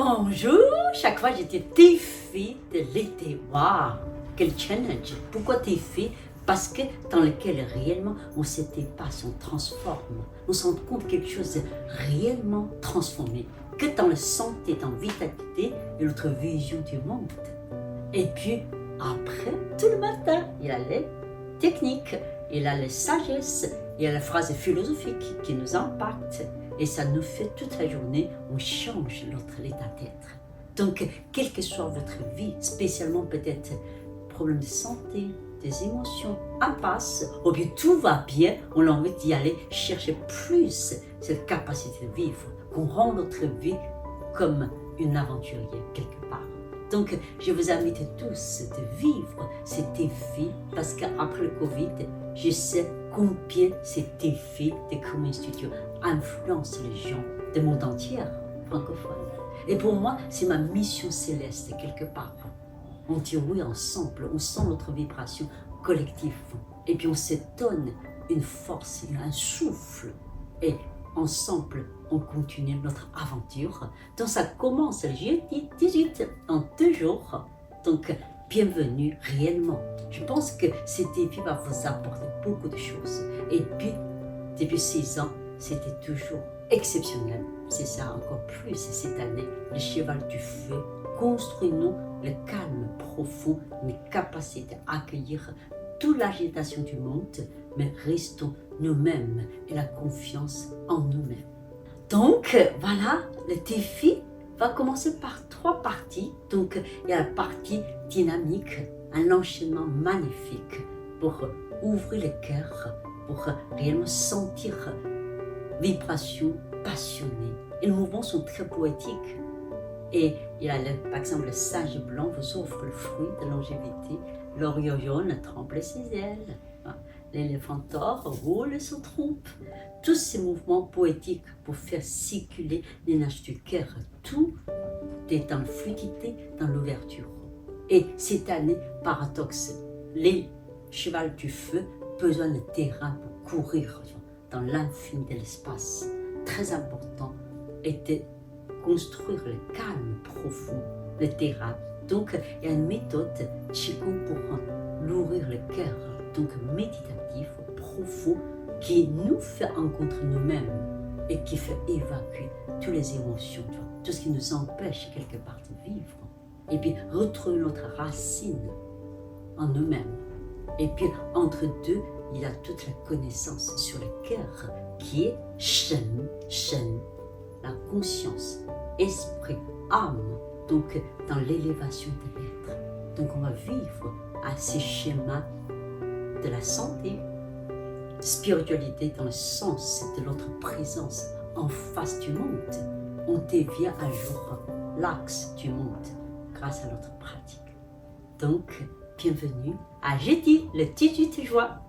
Bonjour, chaque fois j'étais défi de l'été. Waouh, quel challenge. Pourquoi défi? Parce que dans lequel réellement on se dépasse, on transforme, on se rend compte quelque chose de réellement transformé, que dans la santé, dans la vitalité et notre vision du monde. Et puis après, tout le matin, il y a les techniques, il y a les sagesses, il y a la phrase philosophique qui nous impacte. Et ça nous fait toute la journée, on change notre état d'être. Donc, quelle que soit votre vie, spécialement peut-être problème de santé, des émotions, impasse, ou bien tout va bien, on a envie d'y aller chercher plus cette capacité de vivre, qu'on rend notre vie comme une aventurière quelque part. Donc, je vous invite tous de vivre ces défis parce qu'après le Covid, je sais combien ces défis de Common Studio influencent les gens du monde entier francophone. Et pour moi, c'est ma mission céleste quelque part. On dit oui ensemble, on sent notre vibration collective et puis on se donne une force, un souffle et ensemble, on continue notre aventure. Donc ça commence le jeudi 18 en 2 jours. Donc bienvenue réellement. Je pense que ce défi va vous apporter beaucoup de choses. Et puis, depuis 6 ans, c'était toujours exceptionnel. C'est ça encore plus cette année. Le cheval du feu, construisons le calme profond, une capacité à accueillir toute l'agitation du monde, mais restons nous-mêmes et la confiance en nous-mêmes. Donc voilà, le défi va commencer par 3 parties. Donc il y a la partie dynamique, un enchaînement magnifique pour ouvrir le cœur, pour réellement sentir vibration passionnée. Et les mouvements sont très poétiques. Et il y a par exemple le sage blanc vous offre le fruit de longévité, l'oriole jaune tremble ses ailes, l'éléphantor roule son trompe. Tous ces mouvements poétiques pour faire circuler l'énergie du cœur, tout est dans la fluidité, dans l'ouverture. Et cette année, paradoxe, les chevals du feu besoin de terrain pour courir dans l'infini de l'espace. Très important était construire le calme profond, le terrain. Donc, il y a une méthode Qigong pour nourrir le cœur, donc méditatif, profond, qui nous fait rencontrer nous-mêmes et qui fait évacuer toutes les émotions, tout ce qui nous empêche quelque part de vivre. Et puis, retrouver notre racine en nous-mêmes. Et puis, entre deux, il y a toute la connaissance sur le cœur qui est Shen, la conscience, esprit, âme, donc dans l'élévation de l'être. Donc on va vivre à ces schémas de la santé, spiritualité dans le sens de notre présence en face du monde. On devient un jour l'axe du monde grâce à notre pratique. Donc, bienvenue à jeudi le 18 juin.